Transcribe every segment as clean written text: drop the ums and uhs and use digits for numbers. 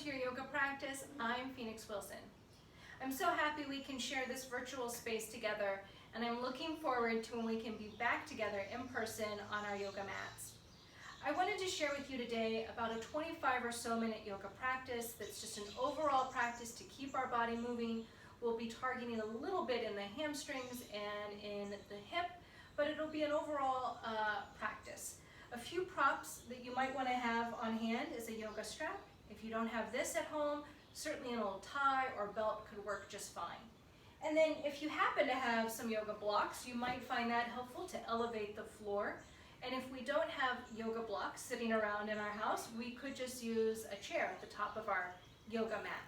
to your yoga practice. I'm Phoenix Wilson. I'm so happy we can share this virtual space together, and I'm looking forward to when we can be back together in person on our yoga mats. I wanted to share with you today about a 25 or so minute yoga practice that's just an overall practice to keep our body moving. We'll be targeting a little bit in the hamstrings and in the hip, but it'll be an overall practice. A few props that you might want to have on hand is a yoga strap. If you don't have this at home, certainly an old tie or belt could work just fine. And then if you happen to have some yoga blocks, you might find that helpful to elevate the floor. And if we don't have yoga blocks sitting around in our house, we could just use a chair at the top of our yoga mat.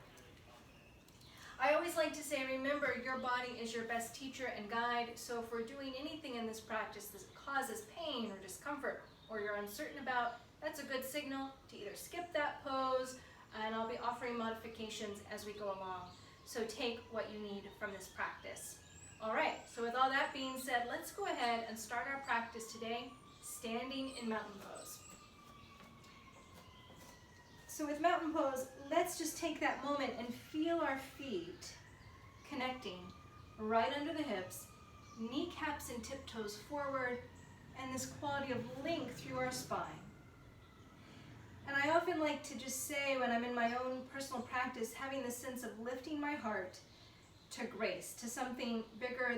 I always like to say, remember, your body is your best teacher and guide, so if we're doing anything in this practice that causes pain or discomfort or you're uncertain about, that's a good signal to either skip that pose, and I'll be offering modifications as we go along. So take what you need from this practice. All right, so with all that being said, let's go ahead and start our practice today, standing in mountain pose. So with mountain pose, let's just take that moment and feel our feet connecting right under the hips, kneecaps and tiptoes forward, and this quality of link through our spine. And I often like to just say when I'm in my own personal practice, having this sense of lifting my heart to grace, to something bigger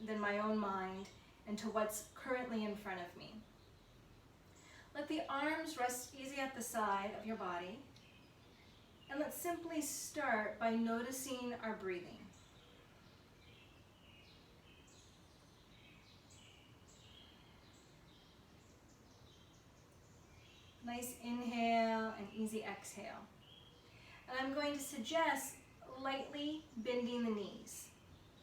than my own mind and to what's currently in front of me. Let the arms rest easy at the side of your body. And let's simply start by noticing our breathing. Nice inhale and easy exhale. And I'm going to suggest lightly bending the knees,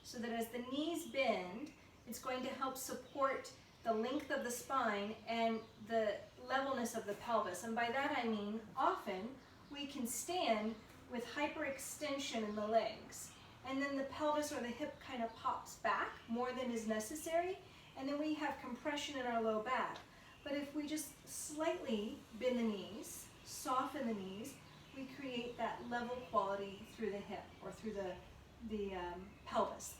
so that as the knees bend, it's going to help support the length of the spine and the levelness of the pelvis. And by that I mean, often we can stand with hyperextension in the legs, and then the pelvis or the hip kind of pops back more than is necessary, and then we have compression in our low back. But if we just slightly bend the knees, soften the knees, we create that level quality through the hip or through the pelvis.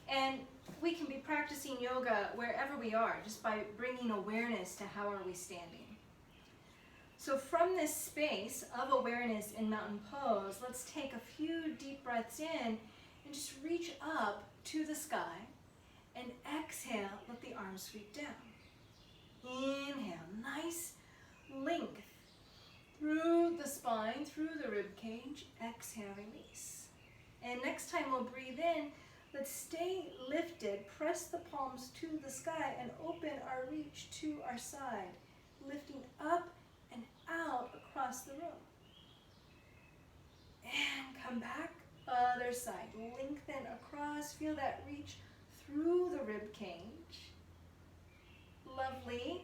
And we can be practicing yoga wherever we are, just by bringing awareness to how are we standing. So from this space of awareness in mountain pose, let's take a few deep breaths in and just reach up to the sky, and exhale, let the arms sweep down. Inhale, nice length through the spine, through the rib cage. Exhale, release. And next time we'll breathe in, let's stay lifted, press the palms to the sky and open our reach to our side, lifting up and out across the room. And come back, other side. Lengthen across, feel that reach through the rib cage. Lovely.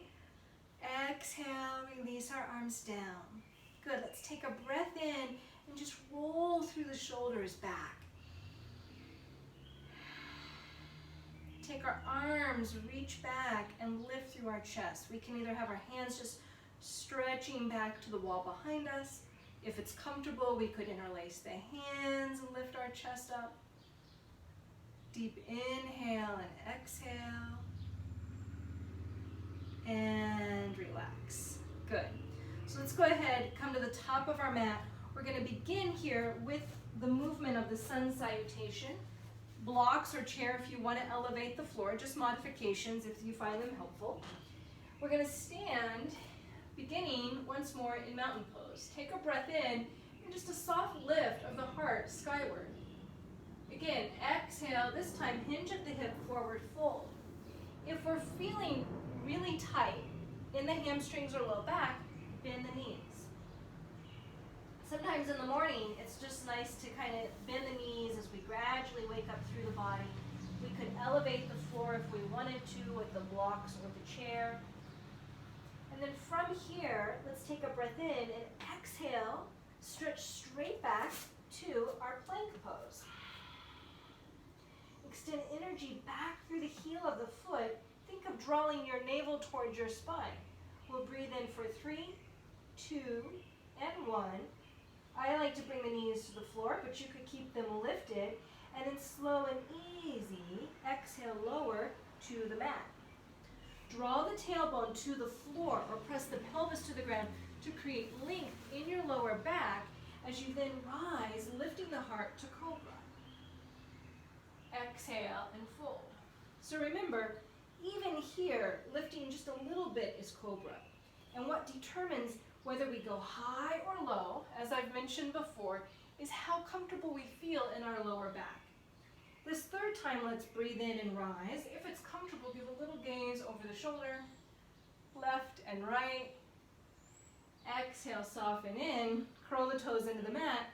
Exhale, release our arms down. Good, let's take a breath in and just roll through the shoulders back. Take our arms, reach back and lift through our chest. We can either have our hands just stretching back to the wall behind us. If it's comfortable, we could interlace the hands and lift our chest up. Deep inhale and exhale. And relax. Good. So let's go ahead, come to the top of our mat. We're going to begin here with the movement of the sun salutation. Blocks or chair if you want to elevate the floor, just modifications if you find them helpful. We're going to stand, beginning once more in mountain pose. Take a breath in and just a soft lift of the heart skyward. Again, exhale, this time hinge at the hip, forward fold. If we're feeling really tight in the hamstrings or low back, bend the knees. Sometimes in the morning, it's just nice to kind of bend the knees as we gradually wake up through the body. We could elevate the floor if we wanted to with the blocks or the chair. And then from here, let's take a breath in and exhale, stretch straight back to our plank pose. Extend energy back through the heel of the foot. Think of drawing your navel towards your spine. We'll breathe in for 3, 2, and 1. I like to bring the knees to the floor, but you could keep them lifted, and then slow and easy, exhale, lower to the mat. Draw the tailbone to the floor or press the pelvis to the ground to create length in your lower back as you then rise, lifting the heart to Cobra. Exhale and fold. So remember, even here, lifting just a little bit is Cobra. And what determines whether we go high or low, as I've mentioned before, is how comfortable we feel in our lower back. This third time, let's breathe in and rise. If it's comfortable, give a little gaze over the shoulder, left and right. Exhale, soften in, curl the toes into the mat,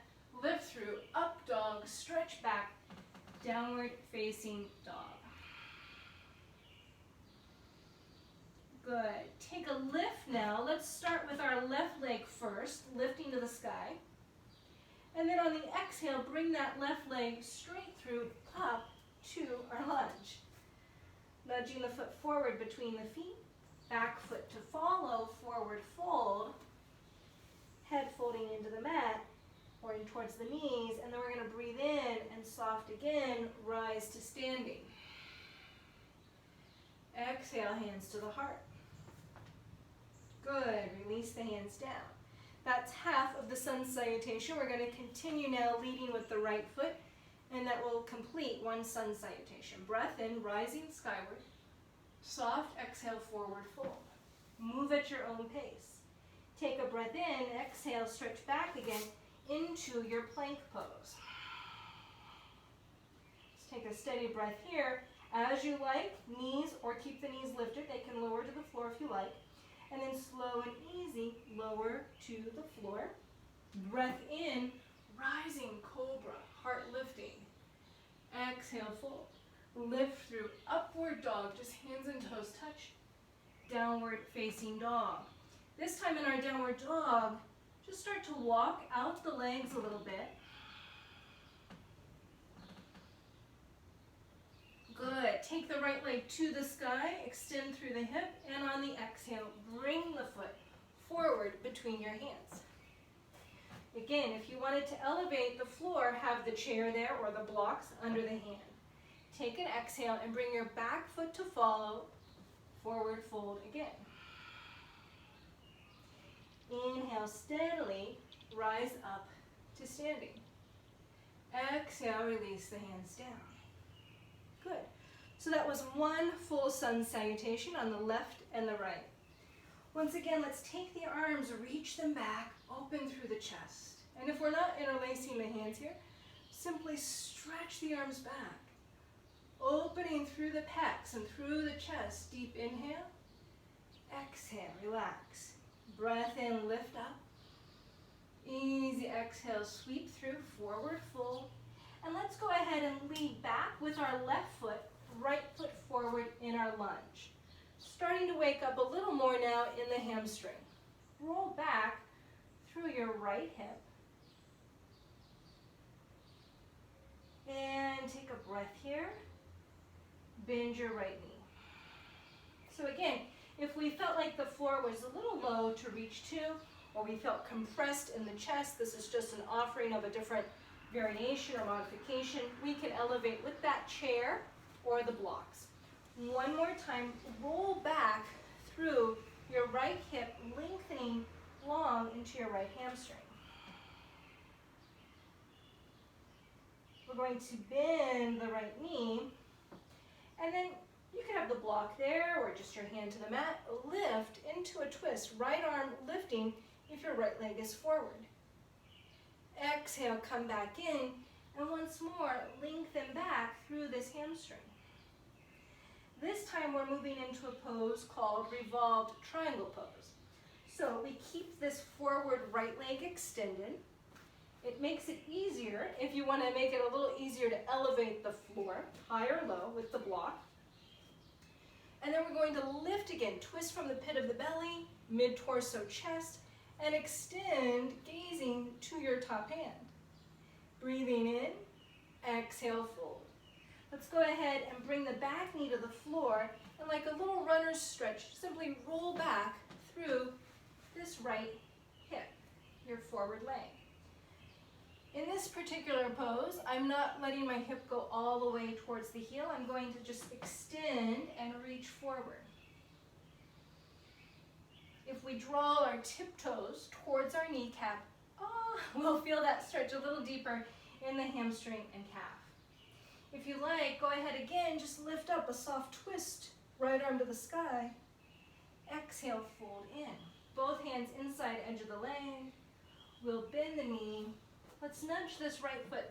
lift through, up dog, stretch back, downward facing dog. Good. Take a lift now. Let's start with our left leg first, lifting to the sky. And then on the exhale, bring that left leg straight through up to our lunge. Nudging the foot forward between the feet, back foot to follow, forward fold, head folding into the mat, or in towards the knees, and then we're going to breathe in and soft again, rise to standing. Exhale, hands to the heart. Good, release the hands down. That's half of the sun salutation. We're going to continue now leading with the right foot, and that will complete one sun salutation. Breath in, rising skyward. Soft exhale, forward fold. Move at your own pace. Take a breath in, exhale, stretch back again into your plank pose. Let's take a steady breath here. As you like, knees, or keep the knees lifted. They can lower to the floor if you like. And then slow and easy, lower to the floor. Breath in, rising Cobra, heart lifting. Exhale, fold. Lift through upward dog, just hands and toes touch. Downward facing dog. This time in our downward dog, just start to walk out the legs a little bit. Good. Take the right leg to the sky, extend through the hip, and on the exhale, bring the foot forward between your hands. Again, if you wanted to elevate the floor, have the chair there or the blocks under the hand. Take an exhale and bring your back foot to follow, forward fold again. Inhale steadily, rise up to standing. Exhale, release the hands down. Good. So that was one full sun salutation on the left and the right. Once again, let's take the arms, reach them back, open through the chest. And if we're not interlacing the hands here, simply stretch the arms back, opening through the pecs and through the chest. Deep inhale, exhale, relax. Breath in, lift up. Easy exhale, sweep through, forward fold. And let's go ahead and lead back with our left foot, right foot forward in our lunge. Starting to wake up a little more now in the hamstring. Roll back through your right hip. And take a breath here. Bend your right knee. So again, if we felt like the floor was a little low to reach to, or we felt compressed in the chest, this is just an offering of a different variation or modification. We can elevate with that chair or the blocks. One more time, roll back through your right hip, lengthening long into your right hamstring. We're going to bend the right knee, and then you can have the block there or just your hand to the mat. Lift into a twist, right arm lifting if your right leg is forward. Exhale, come back in, and once more, lengthen back through this hamstring. This time we're moving into a pose called Revolved Triangle Pose. So we keep this forward right leg extended. It makes it easier if you want to make it a little easier to elevate the floor, high or low with the block. And then we're going to lift again, twist from the pit of the belly, mid-torso chest, and extend, gazing to your top hand. Breathing in, exhale, fold. Let's go ahead and bring the back knee to the floor, and like a little runner's stretch, simply roll back through this right hip, your forward leg. In this particular pose, I'm not letting my hip go all the way towards the heel. I'm going to just extend and reach forward. If we draw our tiptoes towards our kneecap, we'll feel that stretch a little deeper in the hamstring and calf. If you like, go ahead again, just lift up a soft twist, right arm to the sky. Exhale, fold in. Both hands inside edge of the leg. We'll bend the knee. Let's nudge this right foot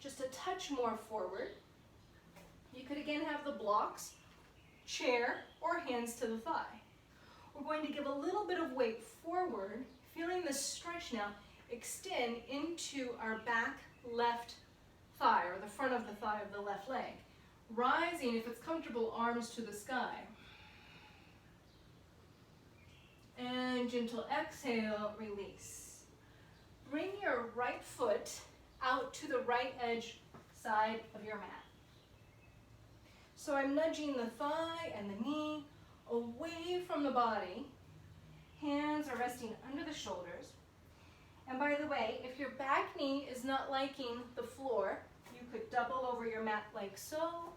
just a touch more forward. You could again have the blocks, chair, or hands to the thigh. We're going to give a little bit of weight forward, feeling this stretch now extend into our back left thigh, or the front of the thigh of the left leg. Rising, if it's comfortable, arms to the sky. And gentle exhale, release. Bring your right foot out to the right edge side of your mat. So I'm nudging the thigh and the knee away from the body. Hands are resting under the shoulders. And by the way, if your back knee is not liking the floor, you could double over your mat like so.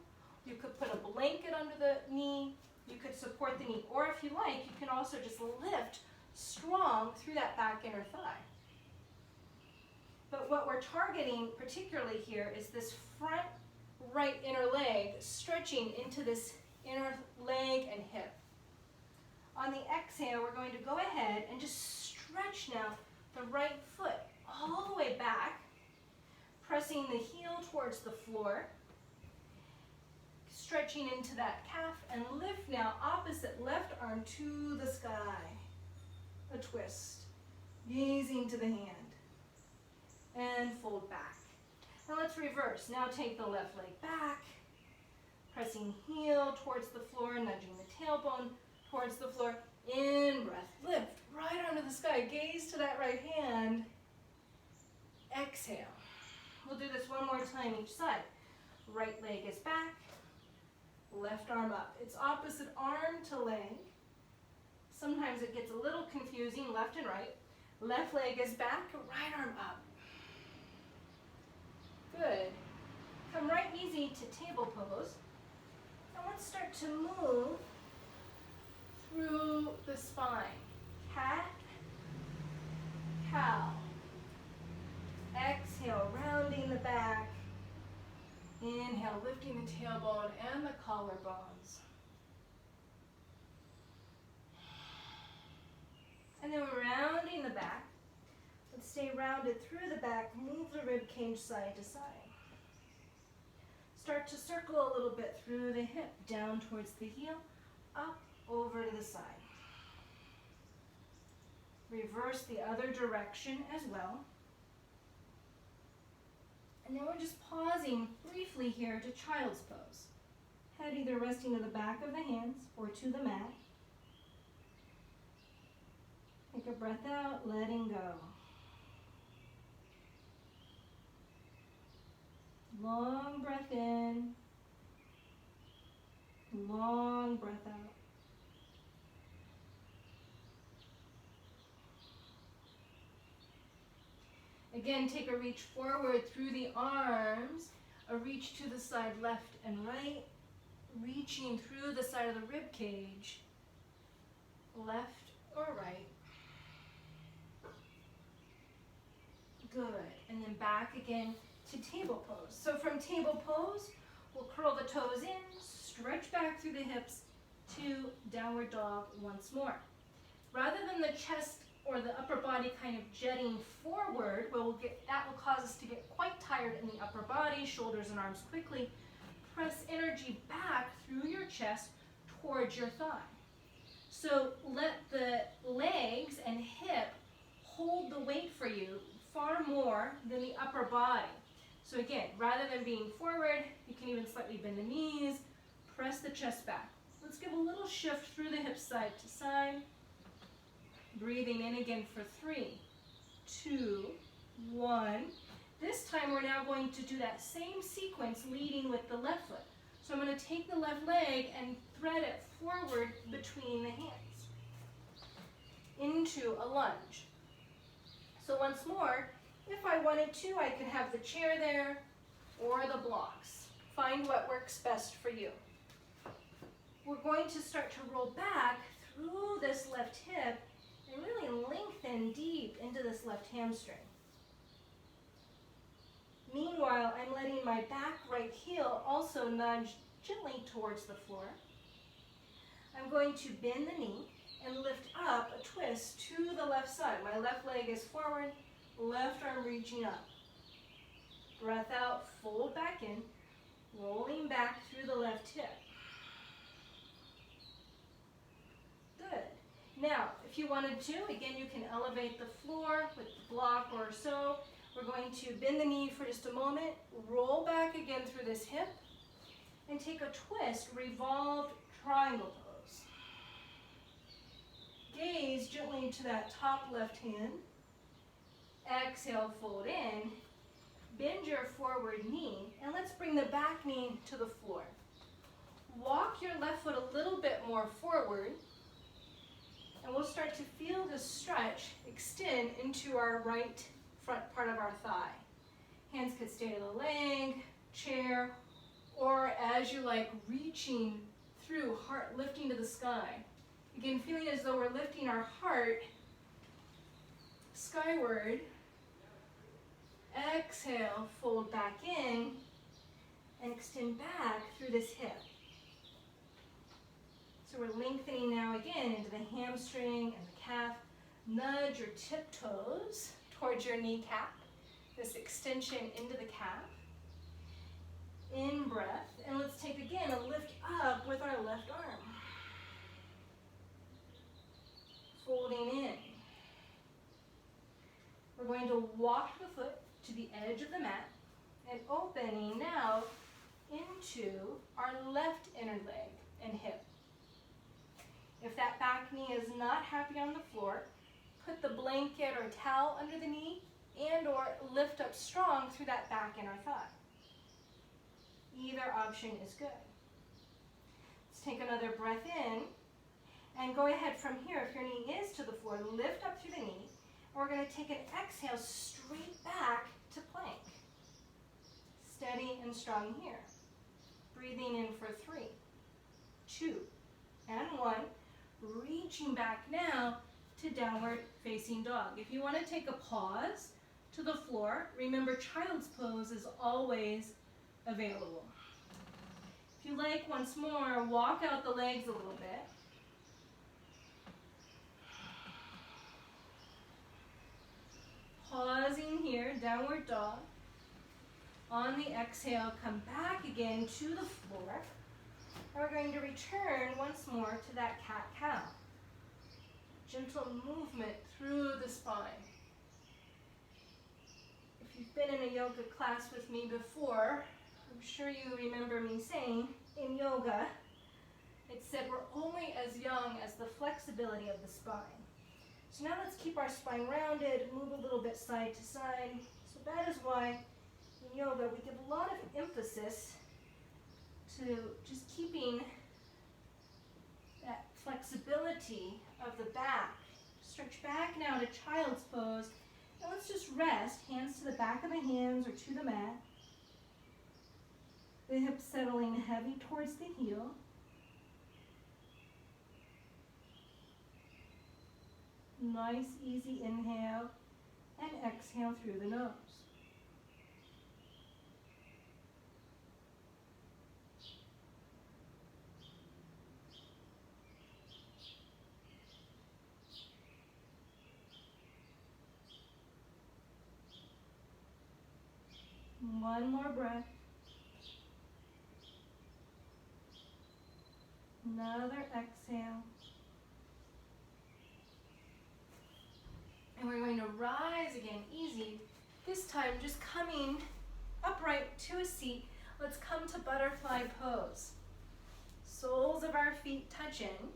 You could put a blanket under the knee. You could support the knee. Or if you like, you can also just lift strong through that back inner thigh. But what we're targeting particularly here is this front right inner leg stretching into this inner leg and hip. On the exhale, we're going to go ahead and just stretch now the right foot all the way back, pressing the heel towards the floor, stretching into that calf, and lift now opposite left arm to the sky. A twist, gazing to the hand. And fold back. Now let's reverse. Now take the left leg back, pressing heel towards the floor, nudging the tailbone towards the floor. In breath, lift right arm to the sky, gaze to that right hand. Exhale. We'll do this one more time each side. Right leg is back, left arm up. It's opposite arm to leg. Sometimes it gets a little confusing, left and right. Left leg is back, right arm up. Good. Come right easy to table pose. And let's start to move through the spine. Cat, cow. Exhale, rounding the back. Inhale, lifting the tailbone and the collarbones. And then rounding the back. Let's stay rounded through the back, move the rib cage side to side. Start to circle a little bit through the hip, down towards the heel, up, over to the side. Reverse the other direction as well. And then we're just pausing briefly here to child's pose. Head either resting to the back of the hands or to the mat. Take a breath out, letting go. Long breath in, long breath out. Again, take a reach forward through the arms, a reach to the side left and right, reaching through the side of the rib cage, left or right. Good, and then back again to table pose. So from table pose, we'll curl the toes in, stretch back through the hips to downward dog once more. Rather than the chest or the upper body kind of jetting forward, that will cause us to get quite tired in the upper body, shoulders and arms quickly. Press energy back through your chest towards your thigh. So let the legs and hip hold the weight for you far more than the upper body. So again, rather than being forward, you can even slightly bend the knees, press the chest back. Let's give a little shift through the hips side to side. Breathing in again for 3, 2, 1. This time we're now going to do that same sequence leading with the left foot. So I'm going to take the left leg and thread it forward between the hands into a lunge. So once more, If I wanted to, I could have the chair there or the blocks. Find what works best for you. We're going to start to roll back through this left hip and really lengthen deep into this left hamstring. Meanwhile, I'm letting my back right heel also nudge gently towards the floor. I'm going to bend the knee and lift up a twist to the left side. My left leg is forward, left arm reaching up. Breath out, fold back in, rolling back through the left hip. Good. Now, if you wanted to, again, you can elevate the floor with the block or so. We're going to bend the knee for just a moment, roll back again through this hip, and take a twist, revolved triangle pose. Gaze gently into that top left hand. Exhale, fold in. Bend your forward knee, and let's bring the back knee to the floor. Walk your left foot a little bit more forward, and we'll start to feel this stretch extend into our right front part of our thigh. Hands could stay to the leg, chair, or as you like, reaching through, heart lifting to the sky. Again, feeling as though we're lifting our heart skyward. Exhale, fold back in, and extend back through this hip. So we're lengthening now again into the hamstring and the calf. Nudge your tiptoes towards your kneecap. This extension into the calf. In breath, and let's take again a lift up with our left arm. Folding in. We're going to walk the foot to the edge of the mat and opening now into our left inner leg and hip. If that back knee is not happy on the floor, put the blanket or towel under the knee and or lift up strong through that back inner thigh. Either option is good. Let's take another breath in and go ahead from here. If your knee is to the floor, lift up through the knee. We're going to take an exhale straight back to plank. Steady and strong here. Breathing in for 3, 2, and 1. Reaching back now to downward facing dog. If you want to take a pause to the floor, remember child's pose is always available. If you like, once more, walk out the legs a little bit. Pausing here, downward dog. On the exhale, come back again to the floor. And we're going to return once more to that cat-cow. Gentle movement through the spine. If you've been in a yoga class with me before, I'm sure you remember me saying in yoga, it said we're only as young as the flexibility of the spine. So now let's keep our spine rounded, move a little bit side to side. So that is why in yoga we give a lot of emphasis to just keeping that flexibility of the back. Stretch back now to child's pose. And let's just rest, hands to the back of the hands or to the mat. The hips settling heavy towards the heel. Nice, easy inhale and exhale through the nose. One more breath. Another exhale. And we're going to rise again, easy. This time just coming upright to a seat. Let's come to butterfly pose. Soles of our feet touch in.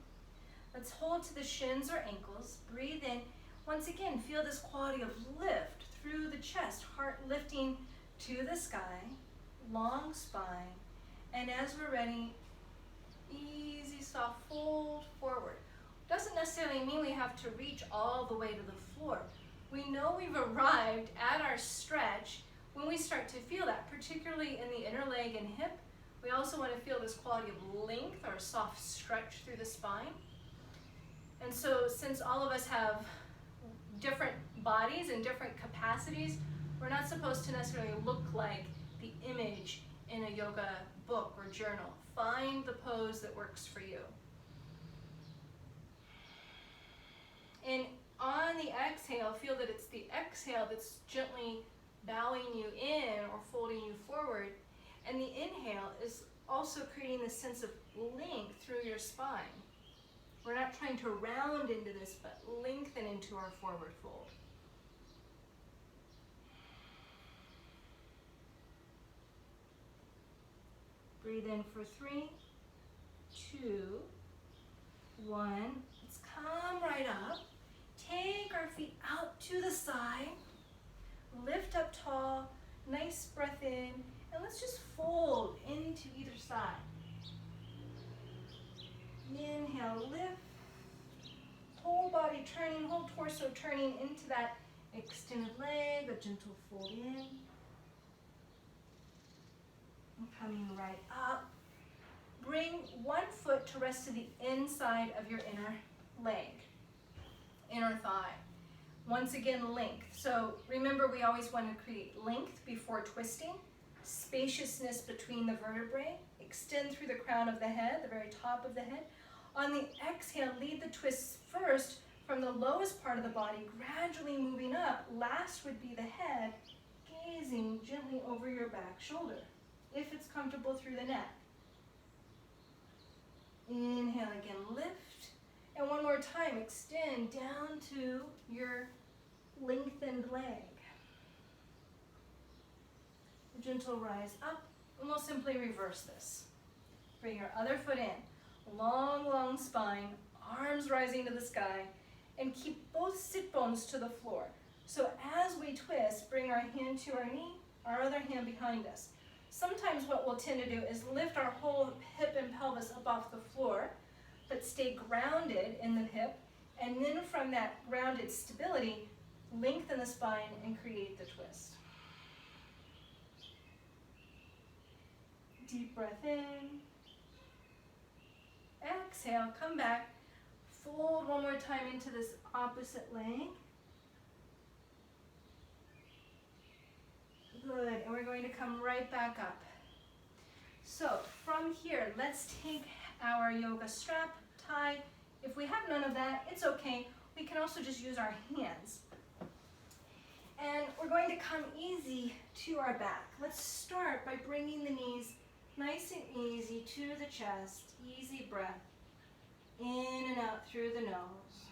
Let's hold to the shins or ankles. Breathe in. Once again, feel this quality of lift through the chest, heart lifting to the sky, long spine. And as we're ready, easy, soft fold forward. Doesn't necessarily mean we have to reach all the way to the floor. we know we've arrived at our stretch when we start to feel that, particularly in the inner leg and hip. We also want to feel this quality of length or soft stretch through the spine. And so since all of us have different bodies and different capacities, we're not supposed to necessarily look like the image in a yoga book or journal. Find the pose that works for you. And on the exhale, feel that it's the exhale that's gently bowing you in or folding you forward. And the inhale is also creating this sense of length through your spine. We're not trying to round into this, but lengthen into our forward fold. Breathe in for 3, 2, 1. Let's come right up. Take our feet out to the side. Lift up tall. Nice breath in. And let's just fold into either side. Inhale, lift. Whole body turning, whole torso turning into that extended leg, a gentle fold in. And coming right up. Bring one foot to rest to the inside of your inner leg, inner thigh. Once again, length. So remember, we always want to create length before twisting, spaciousness between the vertebrae, extend through the crown of the head, the very top of the head. On the exhale, lead the twists first from the lowest part of the body, gradually moving up. Last would be the head, gazing gently over your back shoulder, if it's comfortable through the neck. Inhale again, lift. And one more time, extend down to your lengthened leg. A gentle rise up, and we'll simply reverse this. Bring your other foot in. Long, long spine, arms rising to the sky, and keep both sit bones to the floor. So as we twist, bring our hand to our knee, our other hand behind us. Sometimes what we'll tend to do is lift our whole hip and pelvis up off the floor, but stay grounded in the hip, and then from that grounded stability, lengthen the spine and create the twist. Deep breath in. Exhale, come back. Fold one more time into this opposite leg. Good, and we're going to come right back up. So from here, let's take our yoga strap, tie. If we have none of that, it's okay. We can also just use our hands. And we're going to come easy to our back. Let's start by bringing the knees nice and easy to the chest. Easy breath. In and out through the nose.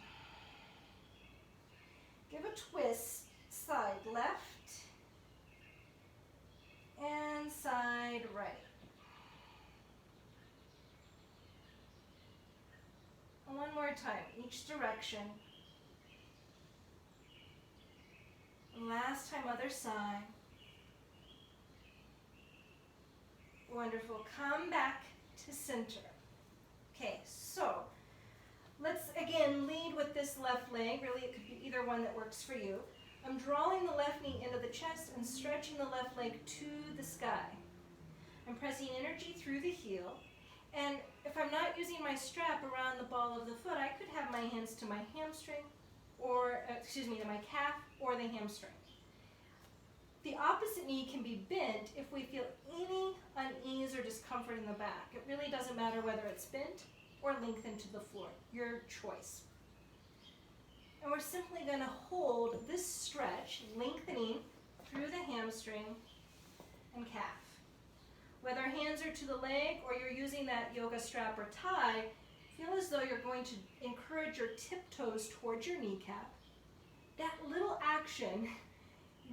Give a twist, side left and side right. And one more time, each direction. Last time, other side. Wonderful. Come back to center. Okay, so let's again lead with this left leg. Really, it could be either one that works for you. I'm drawing the left knee into the chest and stretching the left leg to the sky. I'm pressing energy through the heel. And if I'm not using my strap around the ball of the foot, I could have my hands to my hamstring, or, to my calf or the hamstring. The opposite knee can be bent if we feel any unease or discomfort in the back. It really doesn't matter whether it's bent or lengthened to the floor, your choice. And we're simply going to hold this stretch, lengthening through the hamstring and calf. Whether hands are to the leg or you're using that yoga strap or tie, feel as though you're going to encourage your tiptoes towards your kneecap. That little action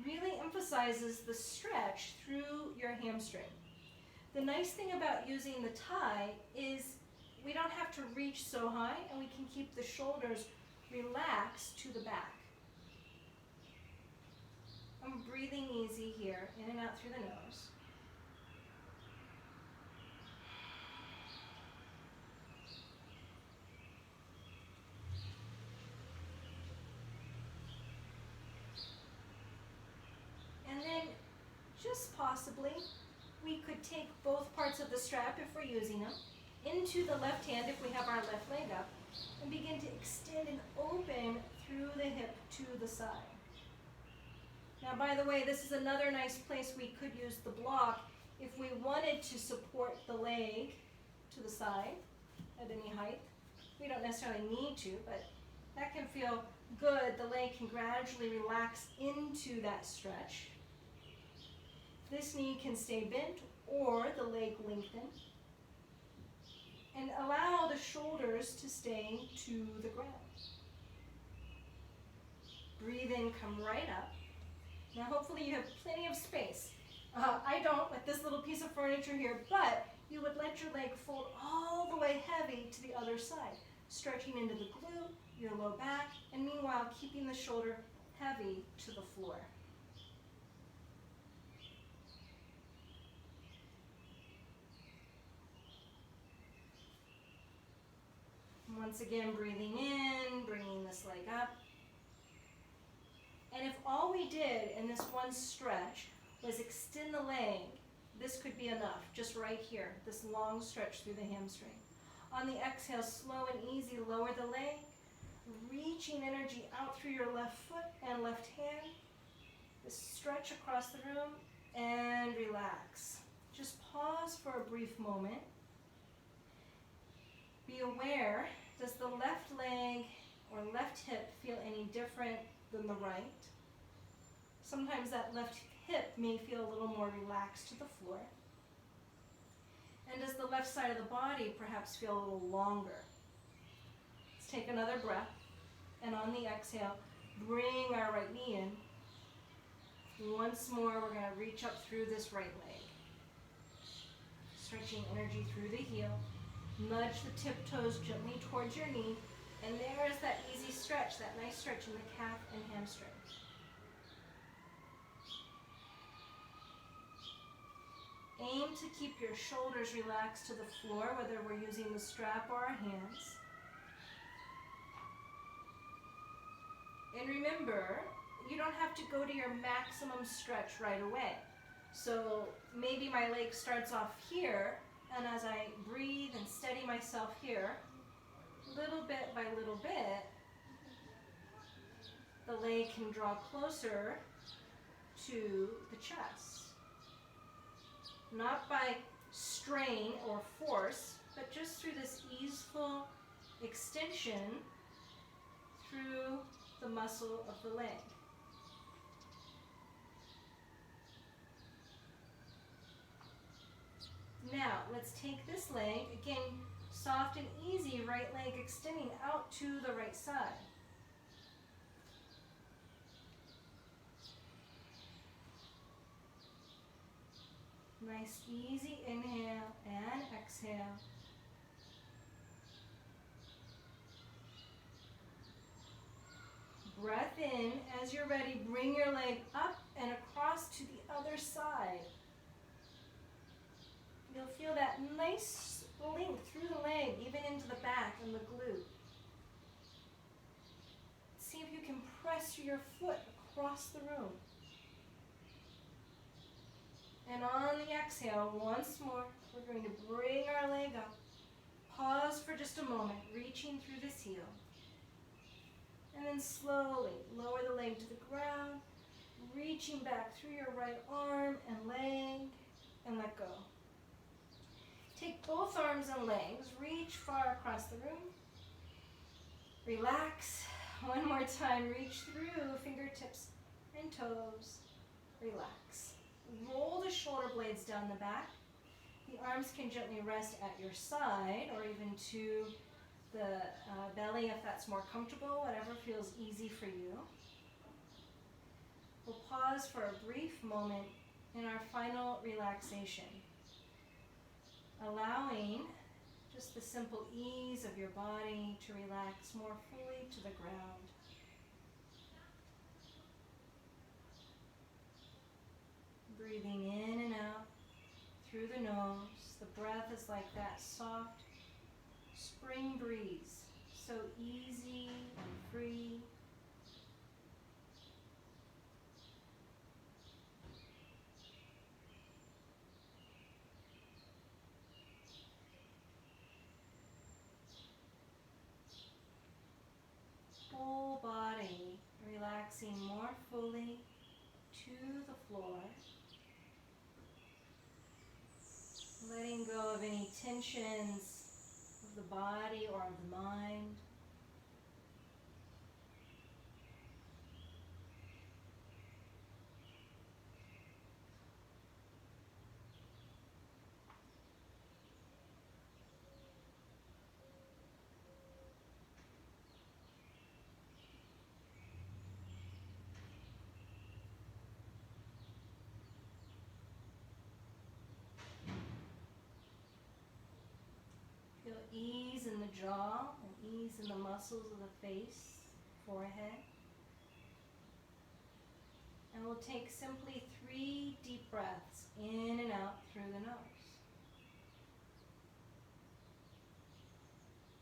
really emphasizes the stretch through your hamstring. The nice thing about using the tie is we don't have to reach so high, and we can keep the shoulders relaxed to the back. I'm breathing easy here, in and out through the nose. choose, possibly, we could take both parts of the strap, if we're using them, into the left hand if we have our left leg up, and begin to extend and open through the hip to the side. Now, by the way, this is another nice place we could use the block if we wanted to support the leg to the side at any height. We don't necessarily need to, but that can feel good. The leg can gradually relax into that stretch. This knee can stay bent or the leg lengthen. And allow the shoulders to stay to the ground. Breathe in, come right up. Now hopefully you have plenty of space. I don't with this little piece of furniture here, but you would let your leg fold all the way heavy to the other side, stretching into the glute, your low back, and meanwhile keeping the shoulder heavy to the floor. Once again, breathing in, bringing this leg up. And if all we did in this one stretch was extend the leg, this could be enough, just right here, this long stretch through the hamstring. On the exhale, slow and easy, lower the leg, reaching energy out through your left foot and left hand. Just stretch across the room and relax. Just pause for a brief moment. Be aware, does the left leg or left hip feel any different than the right? Sometimes that left hip may feel a little more relaxed to the floor. And does the left side of the body perhaps feel a little longer? Let's take another breath. And on the exhale, bring our right knee in. Once more, we're going to reach up through this right leg. Stretching energy through the heel. Nudge the tiptoes gently towards your knee. And there's that easy stretch, that nice stretch in the calf and hamstring. Aim to keep your shoulders relaxed to the floor, whether we're using the strap or our hands. And remember, you don't have to go to your maximum stretch right away. So maybe my leg starts off here, and as I breathe and steady myself here, little bit by little bit, the leg can draw closer to the chest. Not by strain or force, but just through this easeful extension through the muscle of the leg. Now, let's take this leg, again, soft and easy, right leg extending out to the right side. Nice, easy inhale and exhale. Breath in. As you're ready, bring your leg up and across to the other side. You'll feel that nice length through the leg, even into the back and the glute. See if you can press your foot across the room. And on the exhale, once more, we're going to bring our leg up. Pause for just a moment, reaching through this heel. And then slowly lower the leg to the ground, reaching back through your right arm and leg, and let go. Take both arms and legs, reach far across the room. Relax. One more time, reach through fingertips and toes. Relax. Roll the shoulder blades down the back. The arms can gently rest at your side or even to the belly if that's more comfortable, whatever feels easy for you. We'll pause for a brief moment in our final relaxation, allowing just the simple ease of your body to relax more fully to the ground. Breathing in and out through the nose. The breath is like that soft spring breeze, so easy and free. to the floor. Letting go of any tensions of the body or of the mind. Feel ease in the jaw and ease in the muscles of the face, forehead. And we'll take simply 3 deep breaths in and out through the nose.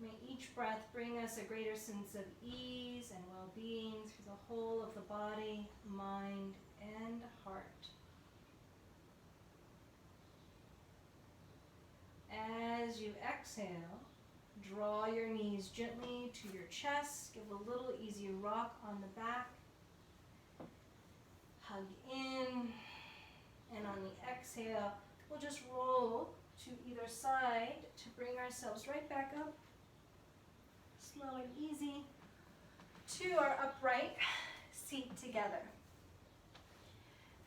May each breath bring us a greater sense of ease and well-being through the whole of the body, mind, and heart. As you exhale, draw your knees gently to your chest. Give a little easy rock on the back. Hug in. And on the exhale, we'll just roll to either side to bring ourselves right back up. Slow and easy to our upright seat together.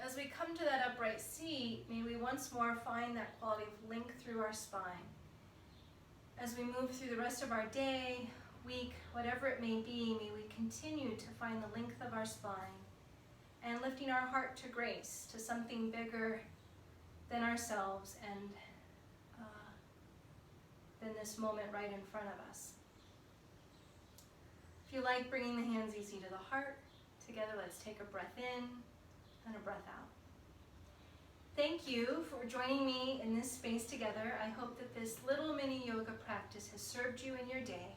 As we come to that upright seat, may we once more find that quality of length through our spine. As we move through the rest of our day, week, whatever it may be, may we continue to find the length of our spine and lifting our heart to grace, to something bigger than ourselves and than this moment right in front of us. If you like, bringing the hands easy to the heart. Together, let's take a breath in and a breath out. Thank you for joining me in this space together. I hope that this little mini yoga practice has served you in your day,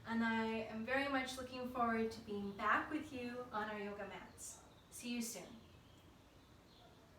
and I am very much looking forward to being back with you on our yoga mats. See you soon.